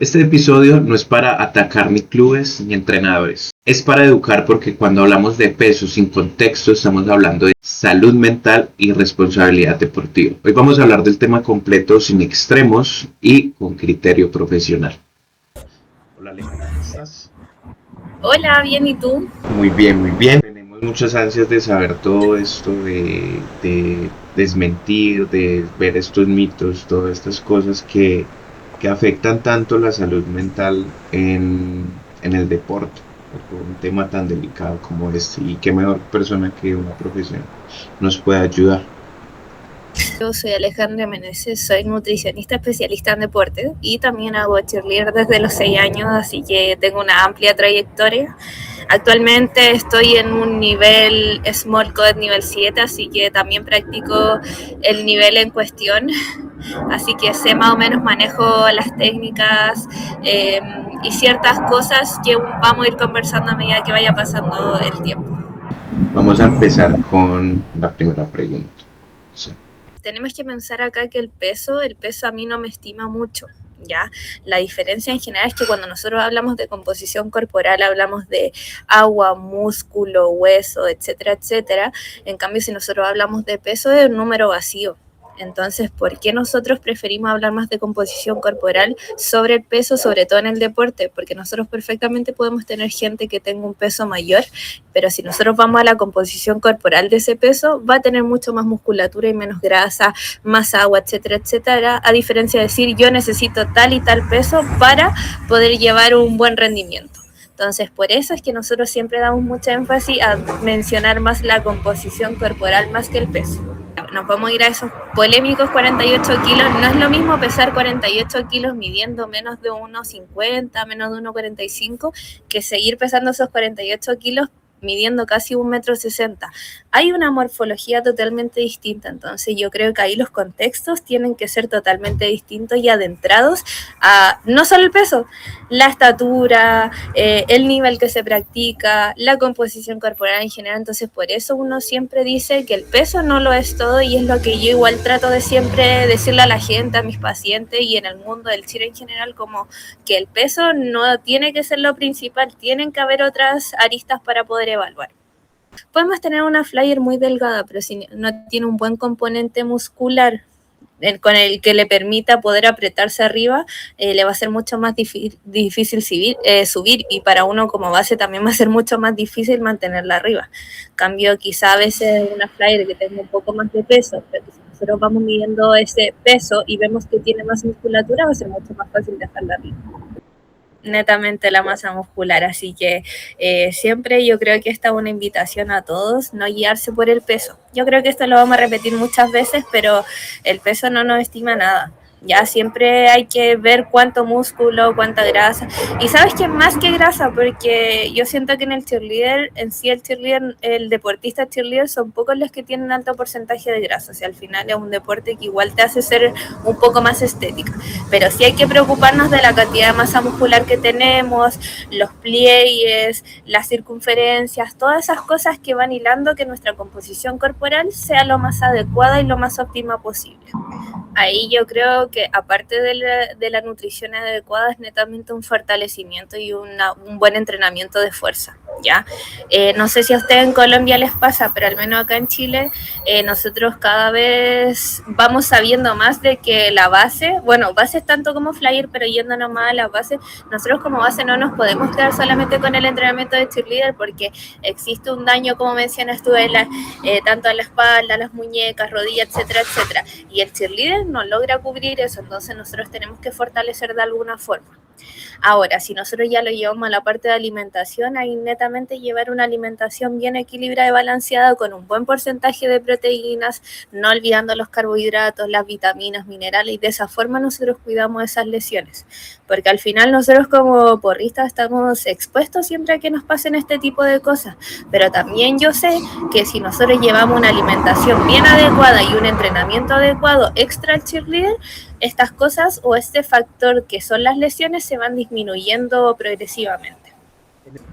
Este episodio no es para atacar ni clubes ni entrenadores. Es para educar porque cuando hablamos de peso sin contexto estamos hablando de salud mental y responsabilidad deportiva. Hoy vamos a hablar del tema completo sin extremos y con criterio profesional. Hola Alejandra, ¿cómo estás? Hola, bien, ¿y tú? Muy bien, muy bien. Tenemos muchas ansias de saber todo esto, de desmentir, de ver estos mitos, todas estas cosas que afectan tanto la salud mental en el deporte, por un tema tan delicado como este. Y qué mejor persona que una profesión nos pueda ayudar. Yo soy Alejandra Meneses, soy nutricionista especialista en deporte y también hago cheerleader desde los 6 años, así que tengo una amplia trayectoria. Actualmente estoy en un nivel Small Code nivel 7, así que también practico el nivel en cuestión, así que sé más o menos manejo las técnicas eh, y ciertas cosas que vamos a ir conversando a medida que vaya pasando el tiempo. Vamos a empezar con la primera pregunta. Sí. Tenemos que pensar acá que el peso a mí no me estima mucho, ¿ya? La diferencia en general es que cuando nosotros hablamos de composición corporal, hablamos de agua, músculo, hueso, etcétera, etcétera. En cambio, si nosotros hablamos de peso, es un número vacío. Entonces, ¿por qué nosotros preferimos hablar más de composición corporal sobre el peso, sobre todo en el deporte? Porque nosotros perfectamente podemos tener gente que tenga un peso mayor, pero si nosotros vamos a la composición corporal de ese peso, va a tener mucho más musculatura y menos grasa, más agua, etcétera, etcétera, a diferencia de decir yo necesito tal y tal peso para poder llevar un buen rendimiento. Entonces, por eso es que nosotros siempre damos mucha énfasis a mencionar más la composición corporal más que el peso. Nos vamos a ir a esos polémicos 48 kilos. No es lo mismo pesar 48 kilos midiendo menos de 1,50, menos de 1,45, que seguir pesando esos 48 kilos midiendo casi 1,60 m. Hay una morfología totalmente distinta, entonces yo creo que ahí los contextos tienen que ser totalmente distintos y adentrados a no solo el peso, la estatura, el nivel que se practica, la composición corporal en general. Entonces por eso uno siempre dice que el peso no lo es todo, y es lo que yo igual trato de siempre decirle a la gente, a mis pacientes y en el mundo del CIR en general, como que el peso no tiene que ser lo principal, tienen que haber otras aristas para poder evaluar. Podemos tener una flyer muy delgada, pero si no tiene un buen componente muscular con el que le permita poder apretarse arriba, le va a ser mucho más difícil subir, y para uno como base también va a ser mucho más difícil mantenerla arriba. Cambio, quizá a veces una flyer que tenga un poco más de peso, pero si nosotros vamos midiendo ese peso y vemos que tiene más musculatura, va a ser mucho más fácil dejarla arriba. Netamente la masa muscular, así que siempre yo creo que esta es una invitación a todos, no guiarse por el peso. Yo creo que esto lo vamos a repetir muchas veces, pero el peso no nos estima nada. Ya siempre hay que ver cuánto músculo, cuánta grasa. Y sabes que más que grasa, porque yo siento que en el cheerleader, en sí el cheerleader, el deportista cheerleader, son pocos los que tienen alto porcentaje de grasa. O sea, al final es un deporte que igual te hace ser un poco más estética. Pero sí hay que preocuparnos de la cantidad de masa muscular que tenemos, los pliegues, las circunferencias, todas esas cosas que van hilando que nuestra composición corporal sea lo más adecuada y lo más óptima posible. Ahí yo creo que aparte de la nutrición adecuada, es netamente un fortalecimiento y un buen entrenamiento de fuerza, ¿ya? No sé si a ustedes en Colombia les pasa, pero al menos acá en Chile, nosotros cada vez vamos sabiendo más de que la base, bueno, bases tanto como flyer, pero yéndonos más a la base, nosotros como base no nos podemos quedar solamente con el entrenamiento de cheerleader, porque existe un daño, como mencionas tú, tanto en la espalda, las muñecas, rodillas, etcétera, etcétera. Y el cheerleader no logra cubrir eso, entonces nosotros tenemos que fortalecer de alguna forma. Ahora, si nosotros ya lo llevamos a la parte de alimentación, ahí netamente llevar una alimentación bien equilibrada y balanceada con un buen porcentaje de proteínas, no olvidando los carbohidratos, las vitaminas, minerales, y de esa forma nosotros cuidamos esas lesiones. Porque al final nosotros como porristas estamos expuestos siempre a que nos pasen este tipo de cosas, pero también yo sé que si nosotros llevamos una alimentación bien adecuada y un entrenamiento adecuado extra al cheerleader, estas cosas o este factor que son las lesiones se van disminuyendo progresivamente.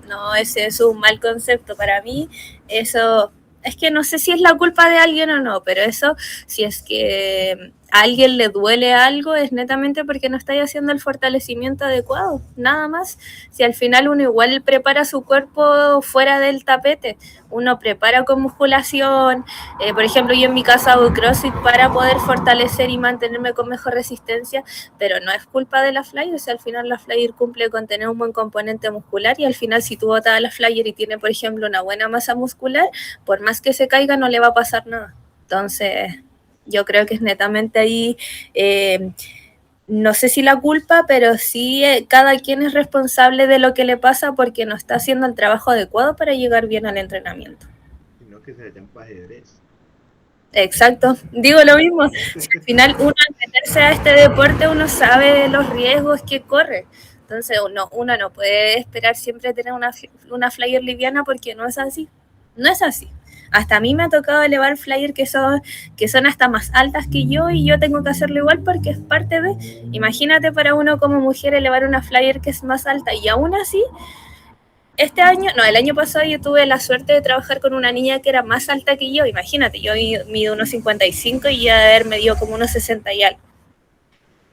No, ese es un mal concepto para mí. Eso es que no sé si es la culpa de alguien o no, pero eso, si es que a alguien le duele algo, es netamente porque no estáis haciendo el fortalecimiento adecuado, nada más. Si al final uno igual prepara su cuerpo fuera del tapete, uno prepara con musculación, por ejemplo, yo en mi casa hago CrossFit para poder fortalecer y mantenerme con mejor resistencia, pero no es culpa de la flyer, si al final la flyer cumple con tener un buen componente muscular y al final si tú botas a la flyer y tiene, por ejemplo, una buena masa muscular, por más que se caiga no le va a pasar nada. Entonces, yo creo que es netamente ahí, no sé si la culpa, pero sí cada quien es responsable de lo que le pasa porque no está haciendo el trabajo adecuado para llegar bien al entrenamiento. Sino que se vayan para ajedrez. Exacto, digo lo mismo. Si al final uno al meterse a este deporte uno sabe los riesgos que corre. Entonces uno no puede esperar siempre tener una flyer liviana porque no es así. No es así. Hasta a mí me ha tocado elevar flyers que son hasta más altas que yo y yo tengo que hacerlo igual porque es parte de... Imagínate para uno como mujer elevar una flyer que es más alta y aún así este año, no, el año pasado yo tuve la suerte de trabajar con una niña que era más alta que yo, imagínate, yo mido unos 55 y ya de haber medido como unos 60 y algo.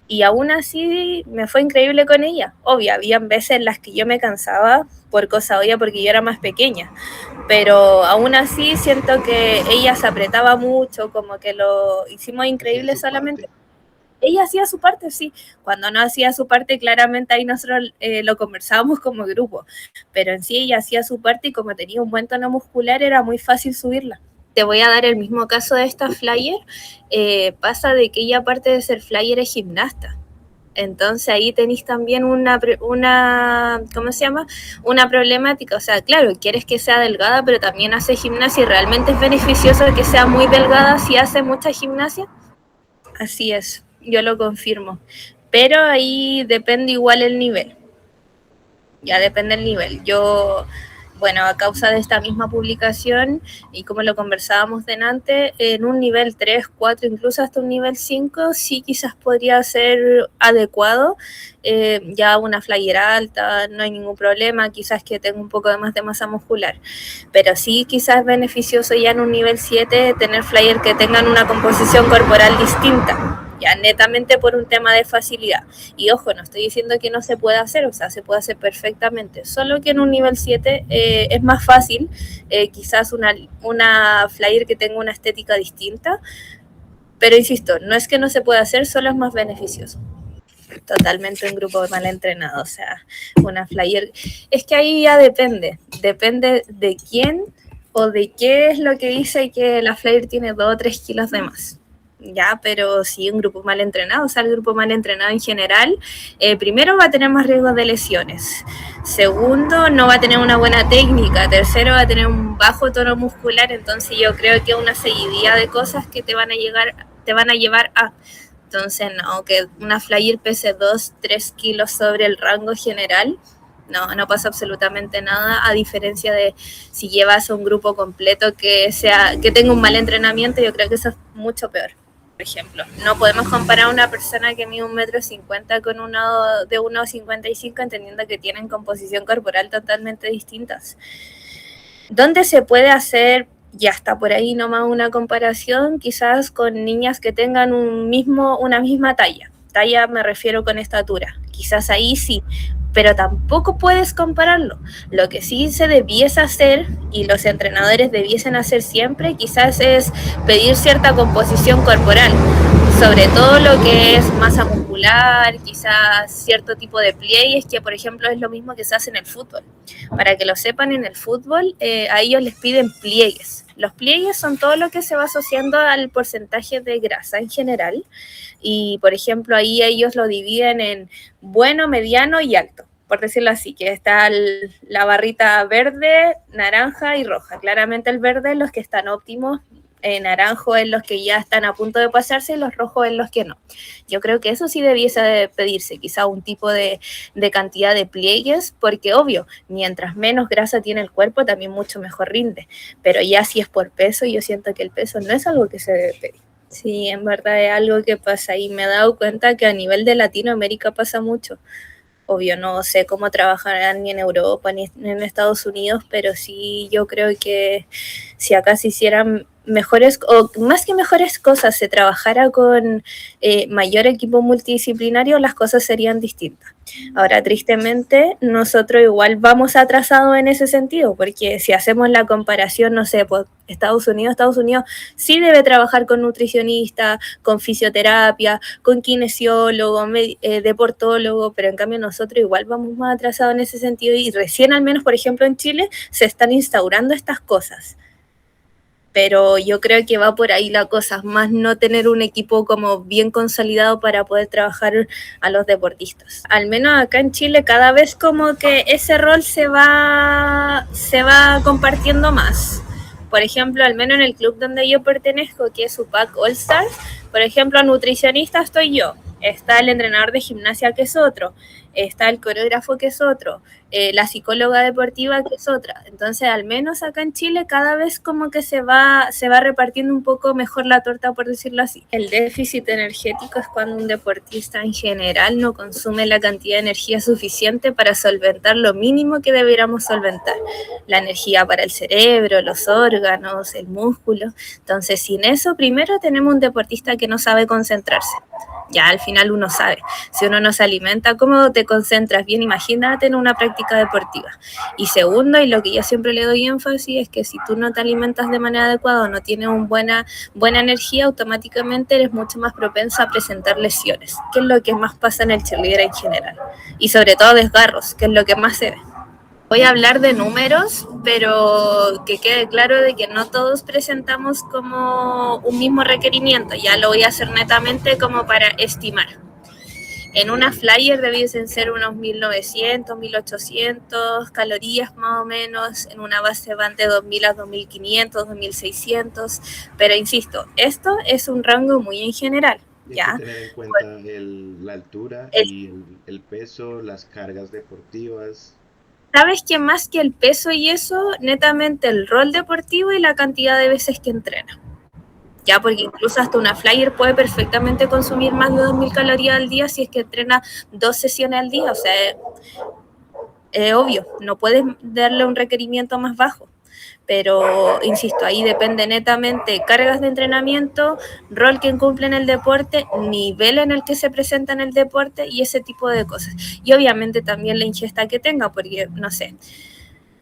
Y aún así me fue increíble con ella. Obvio, habían veces en las que yo me cansaba por cosa obvia porque yo era más pequeña, pero aún así siento que ella se apretaba mucho, como que lo hicimos increíble solamente. Ella hacía su parte, sí. Cuando no hacía su parte, claramente ahí nosotros lo conversábamos como grupo. Pero en sí ella hacía su parte y como tenía un buen tono muscular, era muy fácil subirla. Te voy a dar el mismo caso de esta flyer. Pasa de que ella, aparte de ser flyer, es gimnasta. Entonces ahí tenéis también ¿cómo se llama? Una problemática. O sea, claro, quieres que sea delgada, pero también hace gimnasia y realmente es beneficioso que sea muy delgada si hace mucha gimnasia. Así es, yo lo confirmo. Pero ahí depende igual el nivel. Ya depende el nivel. Yo, bueno, a causa de esta misma publicación y como lo conversábamos delante, en un nivel 3, 4, incluso hasta un nivel 5, sí quizás podría ser adecuado. Ya una flyer alta, no hay ningún problema, quizás que tenga un poco de más de masa muscular. Pero sí quizás es beneficioso ya en un nivel 7 tener flyer que tengan una composición corporal distinta. Ya netamente por un tema de facilidad. Y ojo, no estoy diciendo que no se pueda hacer, o sea, se puede hacer perfectamente, solo que en un nivel 7 es más fácil, quizás una flyer que tenga una estética distinta, pero insisto, no es que no se pueda hacer, solo es más beneficioso. Totalmente un grupo mal entrenado, o sea, una flyer, es que ahí ya depende de quién o de qué es lo que dice que la flyer tiene 2 o 3 kilos de más. Ya, pero si un grupo mal entrenado, o sea, el grupo mal entrenado en general, primero va a tener más riesgo de lesiones, segundo, no va a tener una buena técnica, tercero, va a tener un bajo tono muscular, entonces yo creo que una seguidilla de cosas que te van a llevar a... Entonces, no, que una flyer pese 2, 3 kilos sobre el rango general, no pasa absolutamente nada, a diferencia de si llevas a un grupo completo que tenga un mal entrenamiento, yo creo que eso es mucho peor. Por ejemplo, no podemos comparar a una persona que mide 1,50 m con uno de 1,55 m, entendiendo que tienen composición corporal totalmente distintas. ¿Dónde se puede hacer? Ya está por ahí nomás una comparación, quizás con niñas que tengan una misma talla. Talla me refiero con estatura. Quizás ahí sí, pero tampoco puedes compararlo. Lo que sí se debiese hacer, y los entrenadores debiesen hacer siempre, quizás es pedir cierta composición corporal, sobre todo lo que es masa muscular, quizás cierto tipo de pliegues, que por ejemplo es lo mismo que se hace en el fútbol. Para que lo sepan, en el fútbol a ellos les piden pliegues. Los pliegues son todo lo que se va asociando al porcentaje de grasa en general. Y, por ejemplo, ahí ellos lo dividen en bueno, mediano y alto, por decirlo así, que está la barrita verde, naranja y roja. Claramente el verde es los que están óptimos, naranjo es los que ya están a punto de pasarse y los rojos es los que no. Yo creo que eso sí debiese pedirse, quizá un tipo de cantidad de pliegues, porque obvio, mientras menos grasa tiene el cuerpo, también mucho mejor rinde. Pero ya si es por peso, yo siento que el peso no es algo que se debe pedir. Sí, en verdad es algo que pasa y me he dado cuenta que a nivel de Latinoamérica pasa mucho. Obvio, no sé cómo trabajarán ni en Europa ni en Estados Unidos, pero sí yo creo que si acá se hicieran mejores, o más que mejores cosas, se trabajara con mayor equipo multidisciplinario, las cosas serían distintas. Ahora, tristemente, nosotros igual vamos atrasados en ese sentido, porque si hacemos la comparación, no sé, pues Estados Unidos sí debe trabajar con nutricionista, con fisioterapia, con kinesiólogo, deportólogo, pero en cambio nosotros igual vamos más atrasados en ese sentido y recién, al menos por ejemplo en Chile, se están instaurando estas cosas. Pero yo creo que va por ahí la cosa, más no tener un equipo como bien consolidado para poder trabajar a los deportistas. Al menos acá en Chile cada vez como que ese rol se va compartiendo más. Por ejemplo, al menos en el club donde yo pertenezco, que es UPAC All Stars, por ejemplo, nutricionista estoy yo, está el entrenador de gimnasia que es otro, está el coreógrafo que es otro, la psicóloga deportiva que es otra. Entonces, al menos acá en Chile, cada vez como que se va repartiendo un poco mejor la torta, por decirlo así. El déficit energético es cuando un deportista en general no consume la cantidad de energía suficiente para solventar lo mínimo que deberíamos solventar. La energía para el cerebro, los órganos, el músculo. Entonces, sin eso, primero tenemos un deportista que no sabe concentrarse. Ya al final uno sabe, si uno no se alimenta, ¿cómo te concentras bien? Imagínate en una práctica deportiva. Y segundo, y lo que yo siempre le doy énfasis, es que si tú no te alimentas de manera adecuada o no tienes una buena energía, automáticamente eres mucho más propensa a presentar lesiones, que es lo que más pasa en el cheerleader en general. Y sobre todo desgarros, que es lo que más se ve. Voy a hablar de números, pero que quede claro de que no todos presentamos como un mismo requerimiento. Ya lo voy a hacer netamente como para estimar. En una flyer debiesen ser unos 1900, 1800 calorías más o menos. En una base van de 2000 a 2500, 2600. Pero insisto, esto es un rango muy en general. Y hay que ¿Ya? tener en cuenta la altura El, y el peso, las cargas deportivas. Sabes que más que el peso y eso, netamente el rol deportivo y la cantidad de veces que entrena. Ya, porque incluso hasta una flyer puede perfectamente consumir más de 2000 calorías al día si es que entrena 2 sesiones al día. O sea, es obvio, no puedes darle un requerimiento más bajo. Pero, insisto, ahí depende netamente cargas de entrenamiento, rol que cumple en el deporte, nivel en el que se presenta en el deporte y ese tipo de cosas. Y obviamente también la ingesta que tenga, porque, no sé,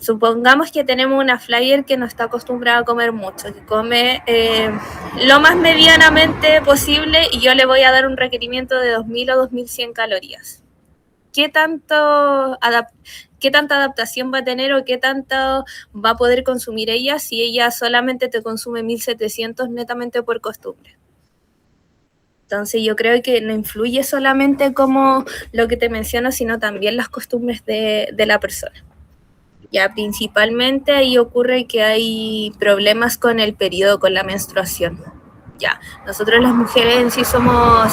supongamos que tenemos una flyer que no está acostumbrada a comer mucho, que come lo más medianamente posible y yo le voy a dar un requerimiento de 2000 o 2100 calorías. ¿Qué tanta adaptación va a tener o qué tanto va a poder consumir ella si ella solamente te consume 1700 netamente por costumbre? Entonces yo creo que no influye solamente como lo que te menciono, sino también las costumbres de la persona. Ya principalmente ahí ocurre que hay problemas con el periodo, con la menstruación. Ya, nosotros las mujeres en sí somos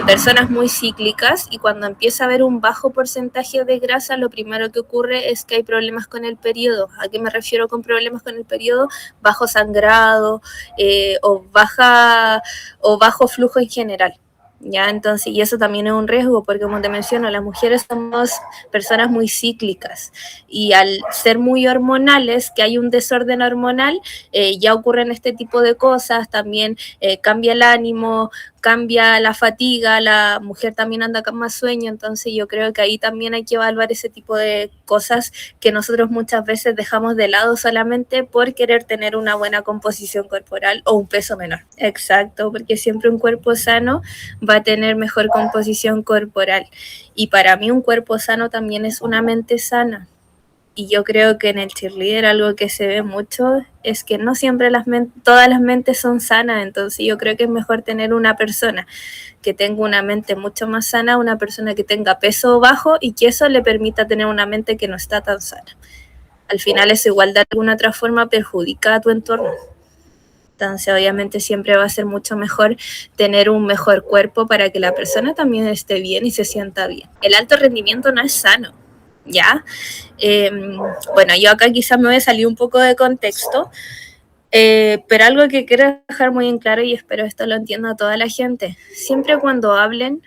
personas muy cíclicas y cuando empieza a haber un bajo porcentaje de grasa, lo primero que ocurre es que hay problemas con el periodo. ¿A qué me refiero con problemas con el periodo? Bajo sangrado o bajo flujo en general. Ya, entonces, y eso también es un riesgo, porque como te menciono, las mujeres somos personas muy cíclicas y al ser muy hormonales, que hay un desorden hormonal, ya ocurren este tipo de cosas, también cambia el ánimo, cambia la fatiga, la mujer también anda con más sueño, entonces yo creo que ahí también hay que evaluar ese tipo de cosas que nosotros muchas veces dejamos de lado solamente por querer tener una buena composición corporal o un peso menor. Exacto, porque siempre un cuerpo sano va a tener mejor composición corporal. Y para mí un cuerpo sano también es una mente sana. Y yo creo que en el cheerleader algo que se ve mucho es que no siempre todas las mentes son sanas, entonces yo creo que es mejor tener una persona que tenga una mente mucho más sana, una persona que tenga peso bajo y que eso le permita tener una mente que no está tan sana. Al final eso igual de alguna otra forma perjudica a tu entorno. Entonces, obviamente siempre va a ser mucho mejor tener un mejor cuerpo para que la persona también esté bien y se sienta bien. El alto rendimiento no es sano, ¿ya? Bueno, yo acá quizás me voy a salir un poco de contexto, pero algo que quiero dejar muy en claro y espero esto lo entienda toda la gente. Siempre cuando hablen,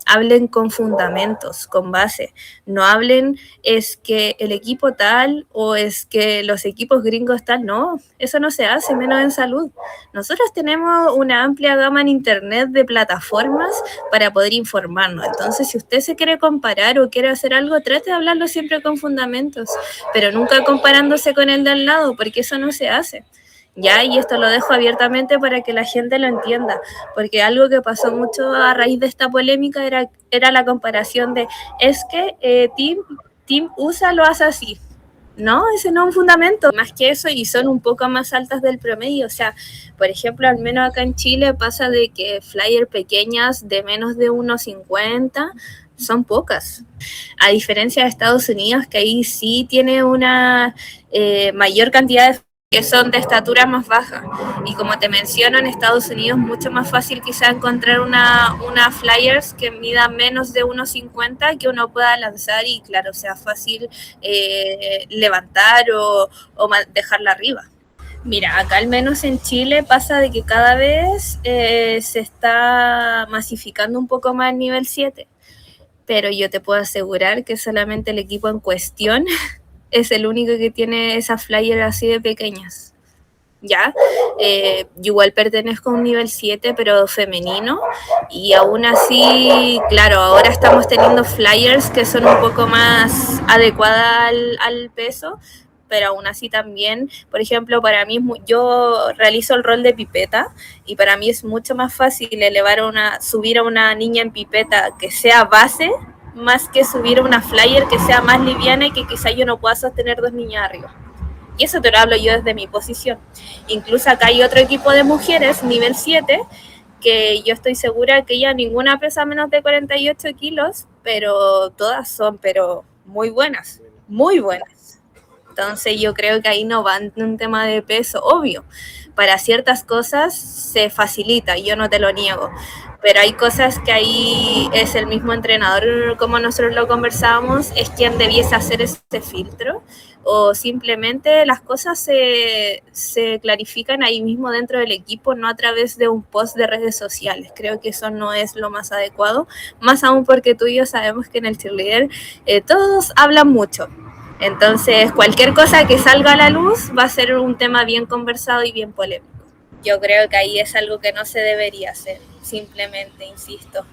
hablen con fundamentos, con base. No hablen es que el equipo tal o es que los equipos gringos tal. No, eso no se hace, menos en salud. Nosotros tenemos una amplia gama en internet de plataformas para poder informarnos. Entonces, si usted se quiere comparar o quiere hacer algo, trate de hablarlo siempre con fundamentos, pero nunca comparándose con el de al lado, porque eso no se hace. Ya, y esto lo dejo abiertamente para que la gente lo entienda, porque algo que pasó mucho a raíz de esta polémica era la comparación de, es que Team USA lo hace así. No, ese no es un fundamento, más que eso, y son un poco más altas del promedio. O sea, por ejemplo, al menos acá en Chile pasa de que flyer pequeñas de menos de 1,50 son pocas. A diferencia de Estados Unidos, que ahí sí tiene una mayor cantidad de que son de estatura más baja. Y como te menciono, en Estados Unidos es mucho más fácil quizá encontrar una flyers que mida menos de 1,50 que uno pueda lanzar y claro, sea fácil levantar o dejarla arriba. Mira, acá al menos en Chile pasa de que cada vez se está masificando un poco más el nivel 7, pero yo te puedo asegurar que solamente el equipo en cuestión es el único que tiene esas flyers así de pequeñas. ¿Ya? Yo igual pertenezco a un nivel 7, pero femenino, y aún así, claro, ahora estamos teniendo flyers que son un poco más adecuadas al peso, pero aún así también, por ejemplo, para mí, yo realizo el rol de pipeta, y para mí es mucho más fácil subir a una niña en pipeta que sea base, más que subir a una flyer que sea más liviana y que quizá yo no pueda sostener dos niñas arriba. Y eso te lo hablo yo desde mi posición. Incluso acá hay otro equipo de mujeres, nivel 7, que yo estoy segura que ya ninguna pesa menos de 48 kilos, pero todas son muy buenas, muy buenas. Entonces yo creo que ahí no va un tema de peso, obvio. Para ciertas cosas se facilita, yo no te lo niego, pero hay cosas que ahí es el mismo entrenador, como nosotros lo conversábamos, es quien debiese hacer ese filtro, o simplemente las cosas se clarifican ahí mismo dentro del equipo, no a través de un post de redes sociales. Creo que eso no es lo más adecuado, más aún porque tú y yo sabemos que en el cheerleader todos hablan mucho. Entonces, cualquier cosa que salga a la luz va a ser un tema bien conversado y bien polémico. Yo creo que ahí es algo que no se debería hacer, simplemente, insisto.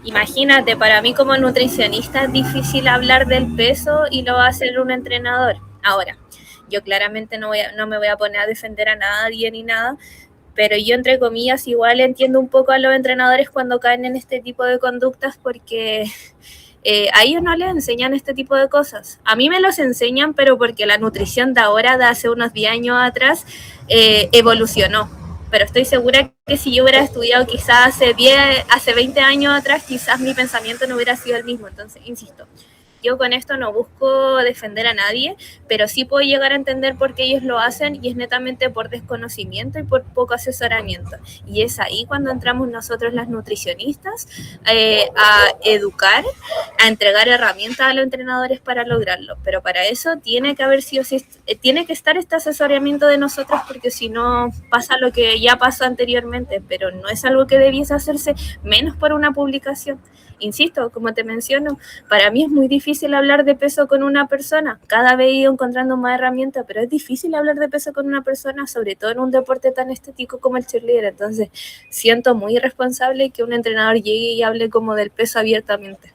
Imagínate, para mí como nutricionista es difícil hablar del peso y lo va a hacer un entrenador. Ahora, yo claramente no me voy a poner a defender a nadie ni nada, pero yo entre comillas igual entiendo un poco a los entrenadores cuando caen en este tipo de conductas porque a ellos no les enseñan este tipo de cosas. A mí me los enseñan, pero porque la nutrición de ahora, de hace unos 10 años atrás, evolucionó. Pero estoy segura que si yo hubiera estudiado quizás hace 20 años atrás, quizás mi pensamiento no hubiera sido el mismo. Entonces, insisto, yo con esto no busco defender a nadie, pero sí puedo llegar a entender por qué ellos lo hacen, y es netamente por desconocimiento y por poco asesoramiento. Y es ahí cuando entramos nosotros las nutricionistas a educar, a entregar herramientas a los entrenadores para lograrlo. Pero para eso tiene que haber tiene que estar este asesoramiento de nosotros, porque si no pasa lo que ya pasó anteriormente, pero no es algo que debiese hacerse menos por una publicación. Insisto, como te menciono, para mí es muy difícil hablar de peso con una persona. Cada vez he ido encontrando más herramientas, pero es difícil hablar de peso con una persona, sobre todo en un deporte tan estético como el cheerleader. Entonces, siento muy irresponsable que un entrenador llegue y hable como del peso abiertamente.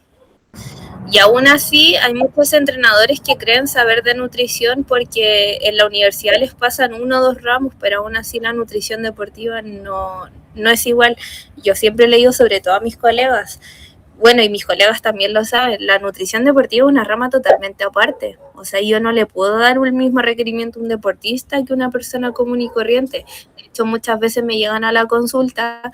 Y aún así, hay muchos entrenadores que creen saber de nutrición porque en la universidad les pasan 1 o 2 ramos, pero aún así la nutrición deportiva no es igual. Yo siempre he leído, sobre todo a mis colegas, bueno, y mis colegas también lo saben, la nutrición deportiva es una rama totalmente aparte. O sea, yo no le puedo dar el mismo requerimiento a un deportista que a una persona común y corriente. De hecho, muchas veces me llegan a la consulta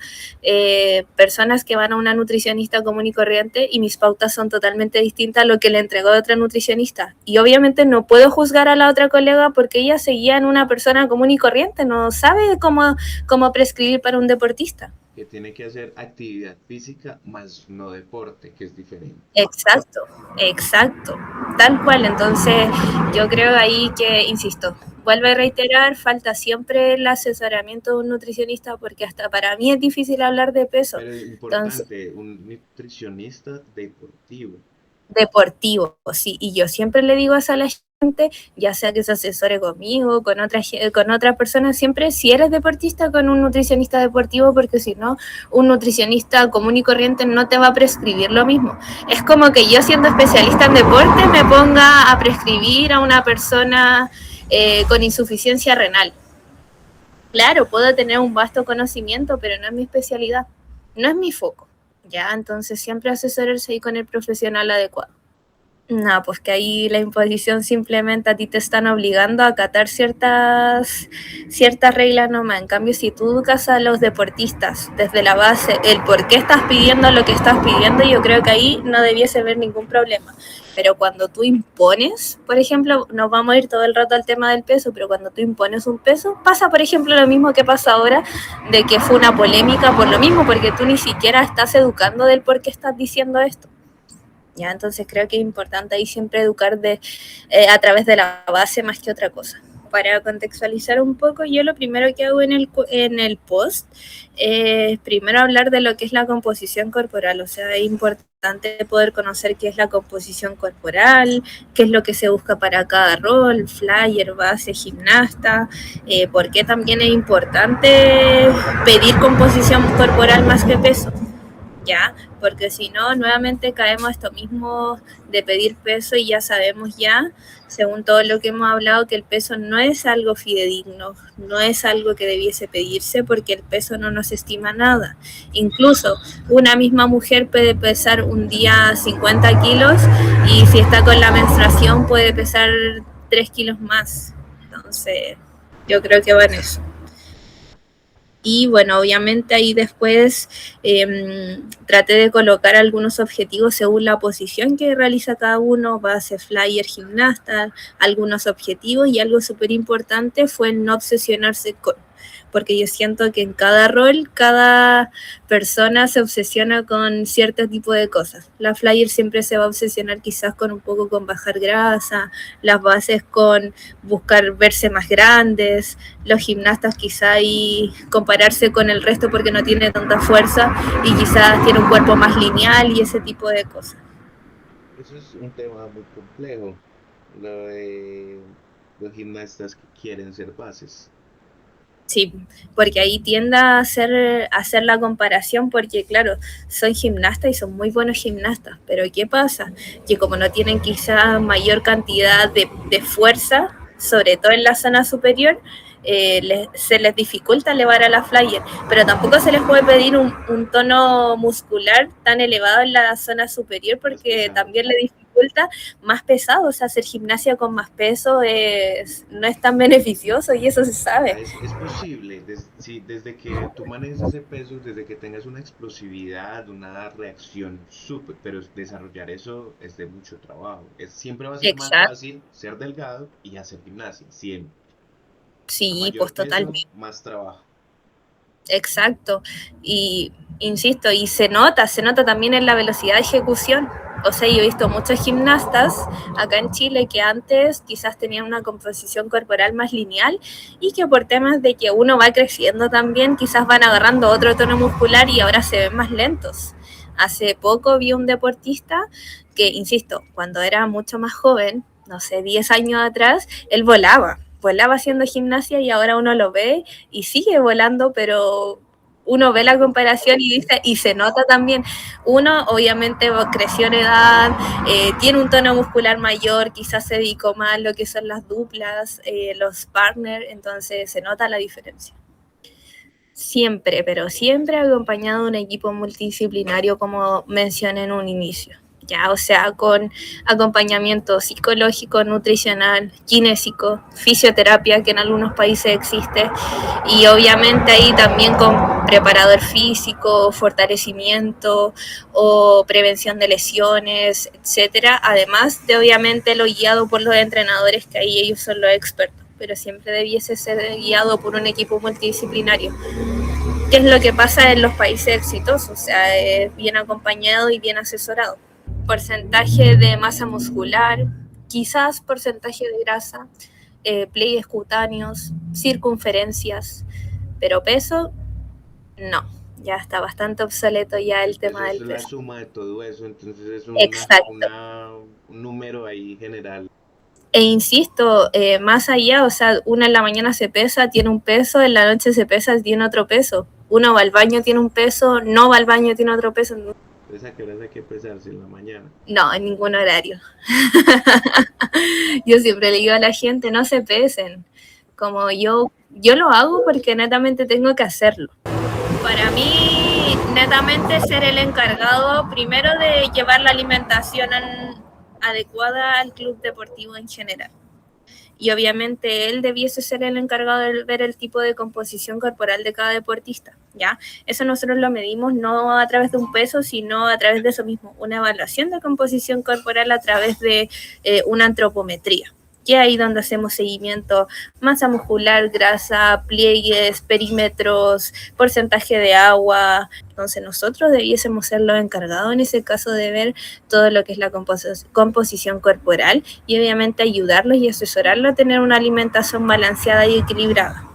personas que van a una nutricionista común y corriente y mis pautas son totalmente distintas a lo que le entregó otra nutricionista. Y obviamente no puedo juzgar a la otra colega porque ella seguía en una persona común y corriente, no sabe cómo prescribir para un deportista. Que tiene que hacer actividad física más no deporte, que es diferente. Exacto, tal cual. Entonces, yo creo ahí que, insisto, Vuelvo a reiterar, falta siempre el asesoramiento de un nutricionista porque hasta para mí es difícil hablar de peso. Pero es Entonces, importante, un nutricionista deportivo. deportivo, sí. Y yo siempre le digo eso a la gente, ya sea que se asesore conmigo, con otras personas, siempre si eres deportista, con un nutricionista deportivo, porque si no, un nutricionista común y corriente no te va a prescribir lo mismo. Es como que yo siendo especialista en deporte me ponga a prescribir a una persona con insuficiencia renal. Claro, puedo tener un vasto conocimiento, pero no es mi especialidad, no es mi foco. Ya, entonces siempre asesorarse ahí con el profesional adecuado. No, pues que ahí la imposición simplemente a ti te están obligando a acatar ciertas reglas nomás. En cambio, si tú educas a los deportistas desde la base, el por qué estás pidiendo lo que estás pidiendo, yo creo que ahí no debiese haber ningún problema. Pero cuando tú impones, por ejemplo, nos vamos a ir todo el rato al tema del peso, pero cuando tú impones un peso, pasa, por ejemplo, lo mismo que pasa ahora, de que fue una polémica por lo mismo, porque tú ni siquiera estás educando del por qué estás diciendo esto. ¿Ya? Entonces creo que es importante ahí siempre educar a través de la base más que otra cosa. Para contextualizar un poco, yo lo primero que hago en el post es primero hablar de lo que es la composición corporal, o sea, es importante poder conocer qué es la composición corporal, qué es lo que se busca para cada rol, flyer, base, gimnasta, por qué también es importante pedir composición corporal más que peso. ¿Ya? Porque si no, nuevamente caemos a esto mismo de pedir peso y ya sabemos ya, según todo lo que hemos hablado, que el peso no es algo fidedigno, no es algo que debiese pedirse porque el peso no nos estima nada. Incluso una misma mujer puede pesar un día 50 kilos y si está con la menstruación puede pesar 3 kilos más. Entonces, yo creo que va en eso. Y bueno, obviamente ahí después traté de colocar algunos objetivos según la posición que realiza cada uno, base, flyer, gimnasta, algunos objetivos y algo súper importante fue el no obsesionarse con, porque yo siento que en cada rol, cada persona se obsesiona con cierto tipo de cosas. La flyer siempre se va a obsesionar quizás con un poco con bajar grasa, las bases con buscar verse más grandes, los gimnastas quizá y compararse con el resto porque no tiene tanta fuerza y quizás tiene un cuerpo más lineal y ese tipo de cosas. Eso es un tema muy complejo, lo de los gimnastas que quieren ser bases. Sí, porque ahí tiende a hacer la comparación porque, claro, son gimnastas y son muy buenos gimnastas, pero ¿qué pasa? Que como no tienen quizá mayor cantidad de fuerza, sobre todo en la zona superior, se les dificulta elevar a la flyer, pero tampoco se les puede pedir un tono muscular tan elevado en la zona superior Más porque pesado. también le dificulta más pesado, o sea, hacer gimnasia con más peso no es tan beneficioso y eso se Ah, sabe. es posible, sí, desde que tú manejes ese peso, desde que tengas una explosividad, una reacción súper, pero desarrollar eso es de mucho trabajo. Siempre va a ser más Exacto, fácil ser delgado y hacer gimnasia, siempre. A sí, mayor pues peso, totalmente, más trabajo. exacto. Y insisto, y se nota también en la velocidad de ejecución. O sea, yo he visto muchos gimnastas acá en Chile que antes quizás tenían una composición corporal más lineal y que por temas de que uno va creciendo también, quizás van agarrando otro tono muscular y ahora se ven más lentos. Hace poco vi un deportista que, insisto, cuando era mucho más joven, no sé, 10 años atrás, él volaba haciendo gimnasia y ahora uno lo ve y sigue volando, pero uno ve la comparación y dice, y se nota también, uno obviamente creció en edad, tiene un tono muscular mayor, quizás se dedicó más a lo que son las duplas, los partners, entonces se nota la diferencia. Siempre, pero siempre acompañado de un equipo multidisciplinario, como mencioné en un inicio. Ya, o sea, con acompañamiento psicológico, nutricional, kinésico, fisioterapia, que en algunos países existe, y obviamente ahí también con preparador físico, fortalecimiento o prevención de lesiones, etcétera, además de obviamente lo guiado por los entrenadores, que ahí ellos son los expertos, pero siempre debiese ser guiado por un equipo multidisciplinario. ¿Qué es lo que pasa en los países exitosos? O sea, es bien acompañado y bien asesorado. Porcentaje de masa muscular, quizás porcentaje de grasa, pliegues cutáneos, circunferencias, pero peso, no. Ya está bastante obsoleto ya el Eso tema es del la peso. suma de todo eso, entonces es Exacto. un número ahí general. E insisto, más allá, o sea, una en la mañana se pesa, tiene un peso, en la noche se pesa, tiene otro peso. Uno va al baño, tiene un peso, no va al baño, tiene otro peso. Entonces, ¿a qué horas hay que pesarse en la mañana? No, en ningún horario. Yo siempre le digo a la gente, no se pesen. Como yo lo hago porque netamente tengo que hacerlo. Para mí, netamente ser el encargado primero de llevar la alimentación adecuada al club deportivo en general. Y obviamente él debiese ser el encargado de ver el tipo de composición corporal de cada deportista, ¿ya? Eso nosotros lo medimos no a través de un peso, sino a través de eso mismo, una evaluación de composición corporal a través de una antropometría, que es ahí donde hacemos seguimiento, masa muscular, grasa, pliegues, perímetros, porcentaje de agua. Entonces nosotros debiésemos ser los encargados en ese caso de ver todo lo que es la composición corporal y obviamente ayudarlos y asesorarlos a tener una alimentación balanceada y equilibrada.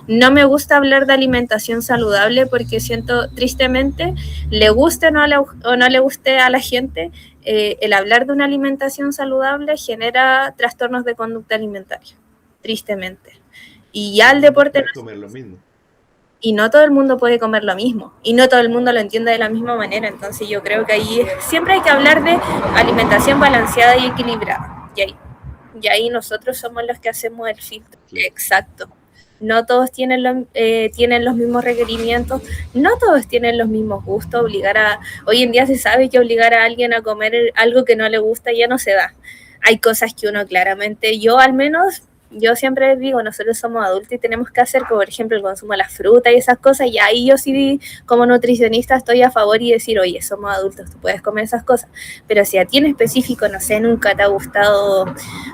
No me gusta hablar de alimentación saludable porque siento, tristemente, le guste o no le guste a la gente, el hablar de una alimentación saludable genera trastornos de conducta alimentaria, tristemente. Y ya Todo el el mundo deporte puede comer lo mismo. y no todo el mundo puede comer lo mismo y no todo el mundo lo entiende de la misma manera, entonces yo creo que ahí siempre hay que hablar de alimentación balanceada y equilibrada y ahí nosotros somos los que hacemos el filtro. Exacto. No todos tienen los mismos requerimientos, no todos tienen los mismos gustos. Hoy en día se sabe que obligar a alguien a comer algo que no le gusta ya no se da. Hay cosas que uno claramente, yo al menos, yo siempre digo, nosotros somos adultos y tenemos que hacer, como por ejemplo el consumo de la fruta y esas cosas, y ahí yo sí como nutricionista estoy a favor y decir, oye, somos adultos, tú puedes comer esas cosas, pero si a ti en específico, no sé, nunca te ha gustado,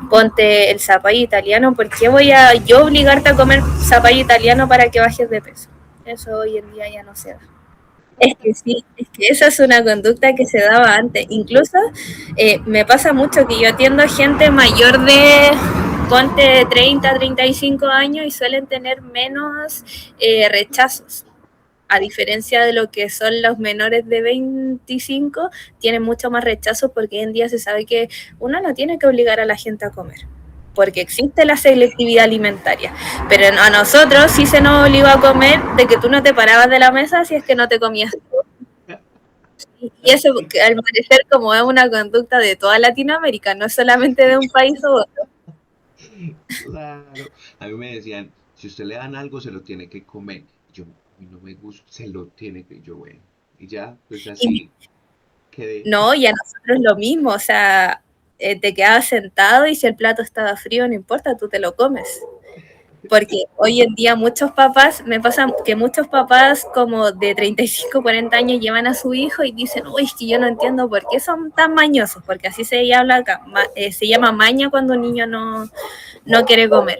ponte el zapallo italiano, ¿por qué voy a yo obligarte a comer zapallo italiano para que bajes de peso? Eso hoy en día ya no se da. Es que sí, es que esa es una conducta que se daba antes. Incluso me pasa mucho que yo atiendo a gente mayor de, ponte 30, 35 años y suelen tener menos rechazos. A diferencia de lo que son los menores de 25, tienen mucho más rechazos porque hoy en día se sabe que uno no tiene que obligar a la gente a comer, porque existe la selectividad alimentaria, pero a nosotros sí se nos obligó a comer de que tú no te parabas de la mesa si es que no te comías. Y eso, al parecer, como es una conducta de toda Latinoamérica, no solamente de un país u otro. Claro. A mí me decían, si usted le dan algo, se lo tiene que comer. Yo, a mí no me gusta, se lo tiene que, yo, bueno. Y ya, pues Y así quedé. no, y a nosotros lo mismo, o sea, te quedabas sentado y si el plato estaba frío, no importa, tú te lo comes. Porque hoy en día muchos papás, me pasa que muchos papás como de 35, 40 años llevan a su hijo y dicen, uy, es que yo no entiendo por qué son tan mañosos, porque así se habla acá, se llama maña cuando un niño no quiere comer.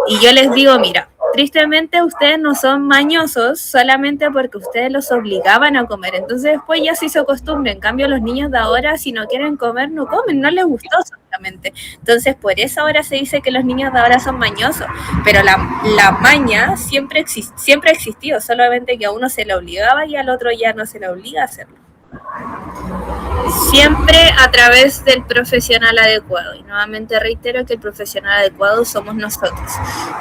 Y yo les digo, mira, tristemente ustedes no son mañosos solamente porque ustedes los obligaban a comer. Entonces después ya se hizo costumbre. En cambio, los niños de ahora, si no quieren comer, no comen, no les gustó solamente. Entonces, por eso ahora se dice que los niños de ahora son mañosos. Pero la maña siempre ha existido, solamente que a uno se le obligaba y al otro ya no se le obliga a hacerlo. Siempre a través del profesional adecuado. Y nuevamente reitero que el profesional adecuado somos nosotros.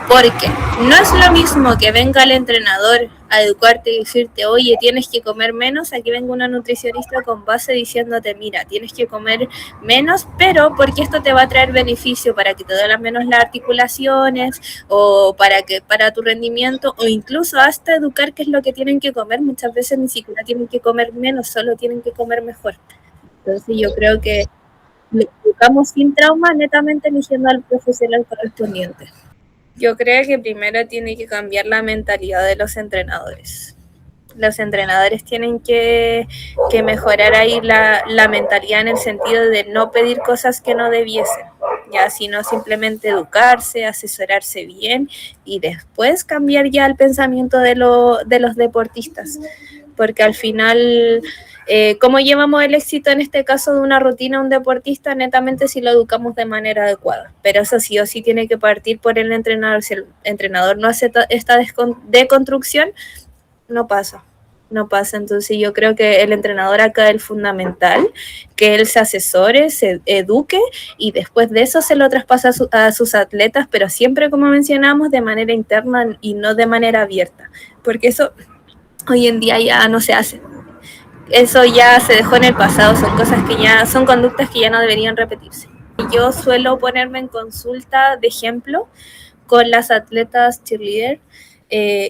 Porque no es lo mismo que venga el entrenador a educarte y decirte, oye, tienes que comer menos, aquí venga una nutricionista con base diciéndote, mira, tienes que comer menos, pero porque esto te va a traer beneficio para que te duelan menos las articulaciones o para tu rendimiento o incluso hasta educar qué es lo que tienen que comer. Muchas veces ni siquiera tienen que comer menos, solo tienen que comer mejor. Entonces yo creo que le educamos sin trauma, netamente eligiendo al profesional correspondiente. Yo creo que primero tiene que cambiar la mentalidad de los entrenadores. Los entrenadores tienen que mejorar ahí la mentalidad en el sentido de no pedir cosas que no debiesen, ya, sino simplemente educarse, asesorarse bien y después cambiar ya el pensamiento de los deportistas, porque al final ¿Cómo llevamos el éxito en este caso de una rutina a un deportista? Netamente si lo educamos de manera adecuada. Pero eso sí o sí tiene que partir por el entrenador. Si el entrenador no hace esta deconstrucción, no pasa. No pasa. Entonces yo creo que el entrenador acá es el fundamental, que él se asesore, se eduque y después de eso se lo traspasa a sus atletas, pero siempre, como mencionamos, de manera interna y no de manera abierta. Porque eso hoy en día ya no se hace. Eso ya se dejó en el pasado, son cosas que ya, son conductas que ya no deberían repetirse. Yo suelo ponerme en consulta de ejemplo con las atletas cheerleader.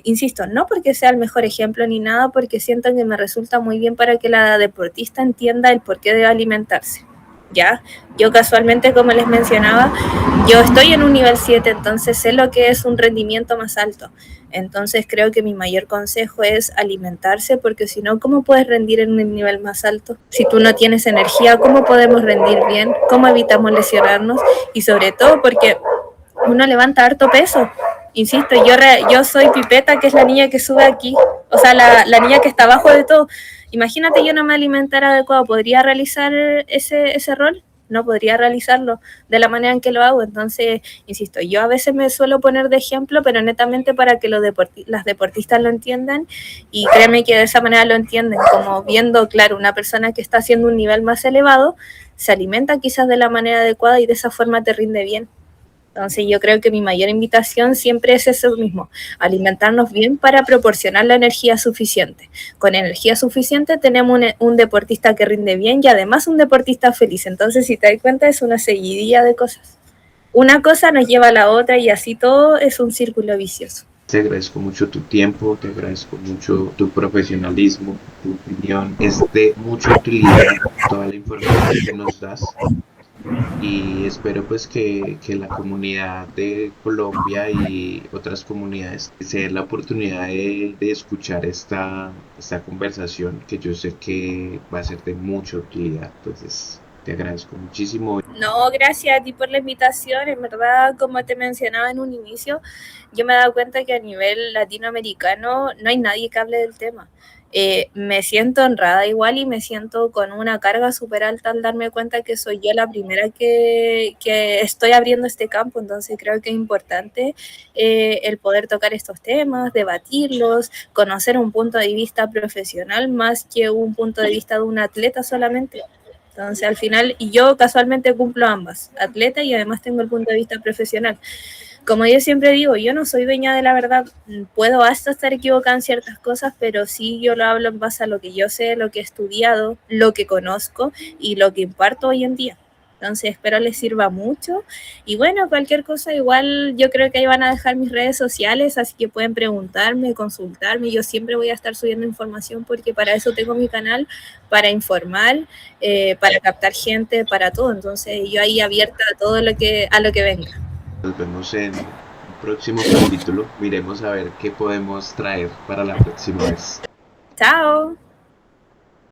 Insisto, no porque sea el mejor ejemplo ni nada, porque siento que me resulta muy bien para que la deportista entienda el por qué debe alimentarse. ¿Ya? Yo casualmente, como les mencionaba, yo estoy en un nivel 7, entonces sé lo que es un rendimiento más alto. Entonces creo que mi mayor consejo es alimentarse, porque si no, ¿cómo puedes rendir en un nivel más alto? Si tú no tienes energía, ¿cómo podemos rendir bien? ¿Cómo evitamos lesionarnos? Y sobre todo porque uno levanta harto peso. Insisto, yo soy Pipeta, que es la niña que sube aquí, o sea, la niña que está abajo de todo. Imagínate yo no me alimentara adecuado, ¿podría realizar ese rol? No podría realizarlo de la manera en que lo hago. Entonces, insisto, yo a veces me suelo poner de ejemplo, pero netamente para que las deportistas lo entiendan, y créanme que de esa manera lo entienden, como viendo, claro, una persona que está haciendo un nivel más elevado, se alimenta quizás de la manera adecuada y de esa forma te rinde bien. Entonces yo creo que mi mayor invitación siempre es eso mismo, alimentarnos bien para proporcionar la energía suficiente. Con energía suficiente tenemos un deportista que rinde bien y además un deportista feliz. Entonces, si te das cuenta, es una seguidilla de cosas. Una cosa nos lleva a la otra y así todo es un círculo vicioso. Te agradezco mucho tu tiempo, te agradezco mucho tu profesionalismo, tu opinión. Es de mucha utilidad toda la información que nos das y espero pues que la comunidad de Colombia y otras comunidades se den la oportunidad de escuchar esta conversación que yo sé que va a ser de mucha utilidad. Entonces, te agradezco muchísimo. No, gracias a ti por la invitación. En verdad, como te mencionaba en un inicio, yo me he dado cuenta que a nivel latinoamericano no hay nadie que hable del tema. Me siento honrada igual y me siento con una carga súper alta al darme cuenta que soy yo la primera que estoy abriendo este campo. Entonces creo que es importante el poder tocar estos temas, debatirlos, conocer un punto de vista profesional más que un punto de vista de un atleta solamente. Entonces, al final, y yo casualmente cumplo ambas, atleta y además tengo el punto de vista profesional. Como yo siempre digo, yo no soy dueña de la verdad, puedo hasta estar equivocada en ciertas cosas, pero sí yo lo hablo en base a lo que yo sé, lo que he estudiado, lo que conozco y lo que imparto hoy en día. Entonces espero les sirva mucho. Y bueno, cualquier cosa, igual yo creo que ahí van a dejar mis redes sociales, así que pueden preguntarme, consultarme. Yo siempre voy a estar subiendo información porque para eso tengo mi canal, para informar, para captar gente, para todo. Entonces yo ahí abierta a todo a lo que venga. Nos vemos en un próximo capítulo. Miremos a ver qué podemos traer para la próxima vez. Chao.